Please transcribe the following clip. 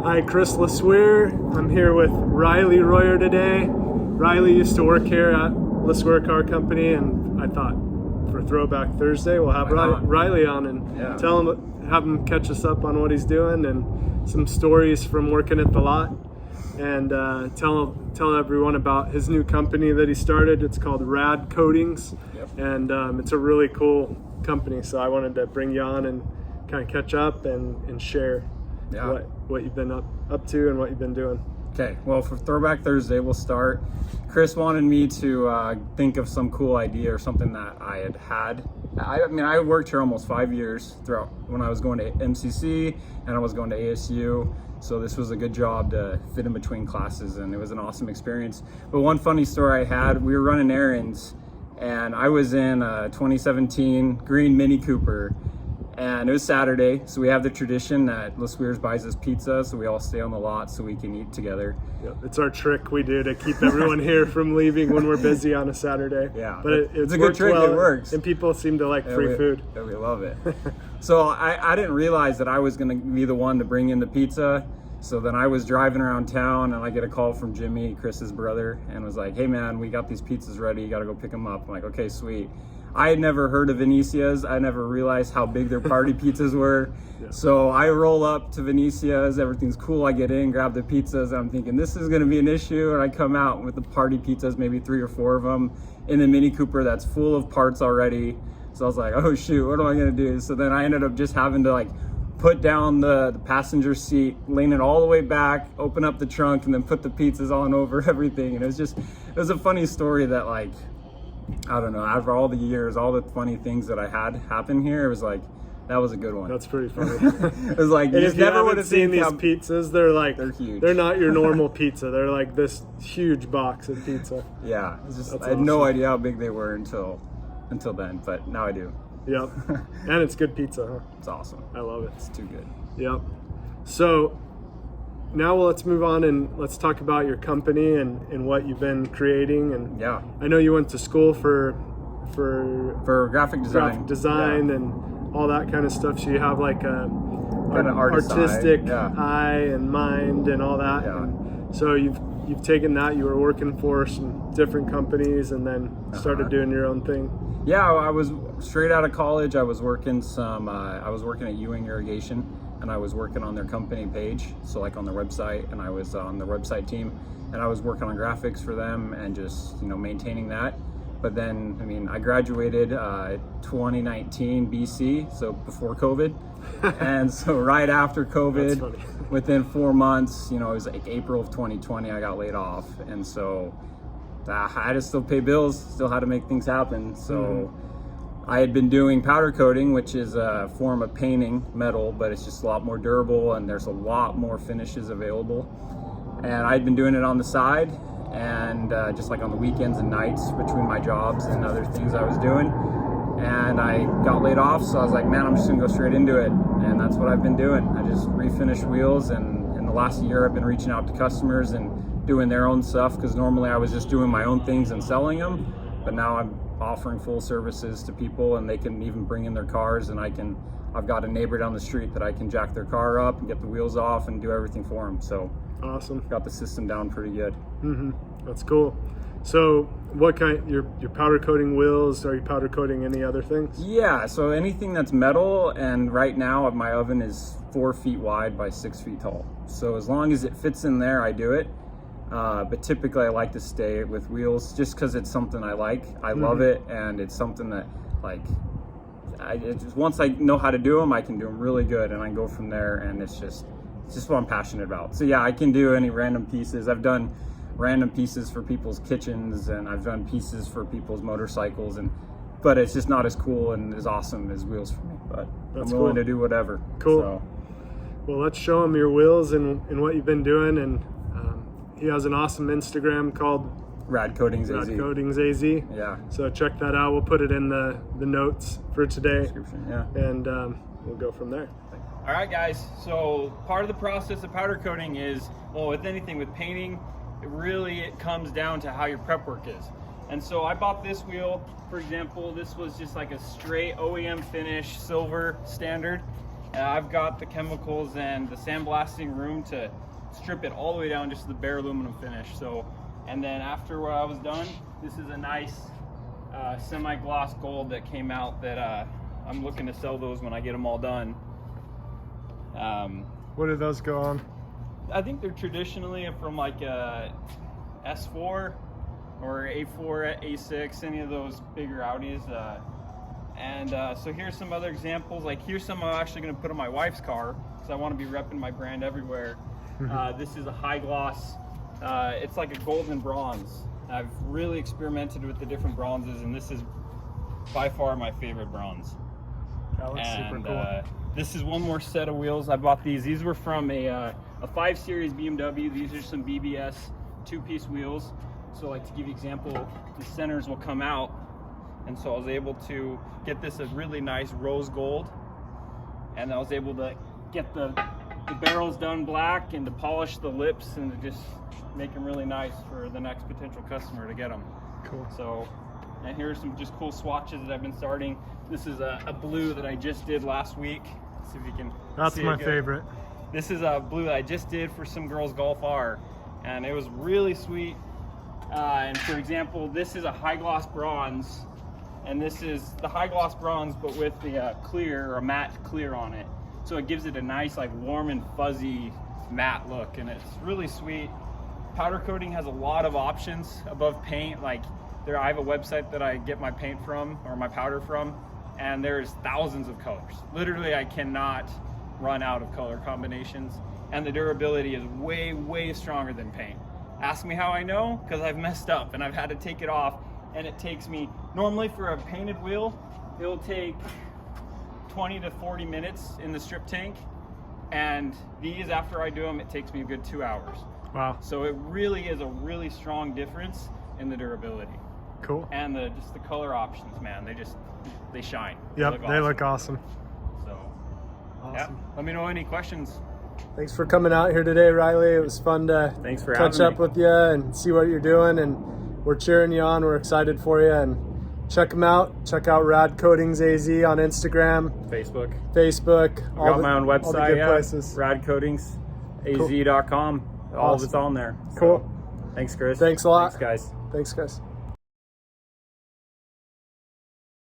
Hi, Chris LeSueur. I'm here with Riley Royer today. Riley used to work here at LeSueur Car Company, and I thought for Throwback Thursday we'll have Riley on and have him catch us up on what he's doing and some stories from working at the lot, and tell everyone about his new company that he started. It's called RAD Coatings, and it's a really cool company. So I wanted to bring you on and kind of catch up and share what you've been up to and what you've been doing. Okay, well, for Throwback Thursday, we'll start. Chris wanted me to think of some cool idea or something that I had. I mean, I worked here almost 5 years throughout when I was going to MCC and I was going to ASU. So this was a good job to fit in between classes, and it was an awesome experience. But one funny story I had, we were running errands and I was in a 2017 green Mini Cooper. And it was Saturday, so we have the tradition that LeSueur's buys us pizza, so we all stay on the lot so we can eat together. Yep, it's our trick we do to keep everyone here from leaving when we're busy on a Saturday. Yeah, but it's a good trick. Well, it works, and people seem to like free food. Yeah, we love it. So I didn't realize that I was going to be the one to bring in the pizza. So then I was driving around town and I get a call from Jimmy, Chris's brother, and was like, "Hey man, we got these pizzas ready. You got to go pick them up." I'm like, "Okay, sweet." I had never heard of Venecia's. I never realized how big their party pizzas were. Yeah. So I roll up to Venecia's, everything's cool. I get in, grab the pizzas, and I'm thinking this is gonna be an issue. And I come out with the party pizzas, maybe 3 or 4 of them in the Mini Cooper that's full of parts already. So I was like, oh shoot, what am I gonna do? So then I ended up just having to like put down the passenger seat, lean it all the way back, open up the trunk, and then put the pizzas on over everything. And it was a funny story that, like, I don't know, after all the years, all the funny things that I had happen here, it was like, that was a good one. That's pretty funny. It was like, you never would have seen these pizzas. They're huge. They're not your normal pizza. They're like this huge box of pizza. Yeah, I had no idea how big they were until then, but now I do. Yep. And it's good pizza, huh? It's awesome. I love it. It's too good. Yep. So now let's move on and let's talk about your company and what you've been creating. And yeah, I know you went to school for graphic design, and all that kind of stuff. So you have like a kind of artistic eye and mind and all that. Yeah. And so you've taken that. You were working for some different companies and then started doing your own thing. Yeah, I was straight out of college. I was working at Ewing Irrigation, and I was working on their company page, so like on their website, and I was on the website team, and I was working on graphics for them and just, maintaining that. But then, I mean, I graduated 2019 BC, so before COVID. And so right after COVID, within 4 months, it was like April of 2020, I got laid off. And so I had to still pay bills, still had to make things happen. So I had been doing powder coating, which is a form of painting metal, but it's just a lot more durable and there's a lot more finishes available. And I'd been doing it on the side and just like on the weekends and nights between my jobs and other things I was doing. And I got laid off, so I was like, man, I'm just gonna go straight into it. And that's what I've been doing. I just refinished wheels, and in the last year I've been reaching out to customers and doing their own stuff, because normally I was just doing my own things and selling them, but now I'm offering full services to people, and they can even bring in their cars, and I've got a neighbor down the street that I can jack their car up and get the wheels off and do everything for them. So awesome. Got the system down pretty good. That's cool. So what kind, you're powder coating wheels? Are you powder coating any other things? Yeah, so anything that's metal, and right now my oven is 4 feet wide by 6 feet tall. So as long as it fits in there, I do it. But typically I like to stay with wheels just because it's something I like. I love it, and it's something that, like, once I know how to do them, I can do them really good, and I can go from there, and it's just what I'm passionate about. So yeah, I can do any random pieces. I've done random pieces for people's kitchens, and I've done pieces for people's motorcycles, but it's just not as cool and as awesome as wheels for me. But I'm willing to do whatever. Cool. So. Well, let's show him your wheels and what you've been doing. And he has an awesome Instagram called RAD Coatings AZ. RAD Coatings AZ. Yeah. So check that out. We'll put it in the notes for today. Yeah. And we'll go from there. All right, guys. So part of the process of powder coating is, well, with anything with painting, it comes down to how your prep work is. And so I bought this wheel, for example. This was just like a straight OEM finish silver standard, I've got the chemicals and the sandblasting room to strip it all the way down just to the bare aluminum finish. So, and then after I was done, this is a nice semi-gloss gold that came out that I'm looking to sell those when I get them all done. What do those go on? I think they're traditionally from like a S4 or A4, A6, any of those bigger Audis. So here's some other examples. Like here's some I'm actually going to put on my wife's car because I want to be repping my brand everywhere. This is a high gloss. It's like a golden bronze. I've really experimented with the different bronzes, and this is by far my favorite bronze. That looks super cool. This is one more set of wheels. I bought these. These were from a 5 Series BMW. These are some BBS 2-piece wheels. So like to give you an example, the centers will come out. And so I was able to get this a really nice rose gold. And I was able to get the barrels done black and to polish the lips and to just make them really nice for the next potential customer to get them. Cool. So, and here's some just cool swatches that I've been starting. This is a blue that I just did last week. See if you can That's see my it good. favorite. This is a blue that I just did for some girls' Golf R, and it was really sweet. And for example, this is a high gloss bronze, and this is the high gloss bronze, but with the clear or matte clear on it. So it gives it a nice, like warm and fuzzy matte look, and it's really sweet. Powder coating has a lot of options above paint. Like I have a website that I get my paint from or my powder from, and there's thousands of colors. Literally, I cannot run out of color combinations, and the durability is way, way stronger than paint. Ask me how I know, because I've messed up and I've had to take it off, and it takes me, normally for a painted wheel, it'll take 20 to 40 minutes in the strip tank, and these, after I do them, it takes me a good 2 hours. Wow. So it really is a really strong difference in the durability. Cool. And just the color options, man, they shine. Yep, they look awesome. So, Awesome. yeah, let me know any questions. Thanks for coming out here today, Riley. It was fun to Thanks for catch having up me. with you and see what you're doing, and we're cheering you on. We're excited for you, and check them out. Check out RAD Coatings AZ on Instagram, Facebook. Facebook. I got my own all the website, good places. radcoatingsaz.com. All of Awesome. it's on there. Cool. So, thanks, Chris. Thanks a lot. Thanks, guys. Thanks, guys.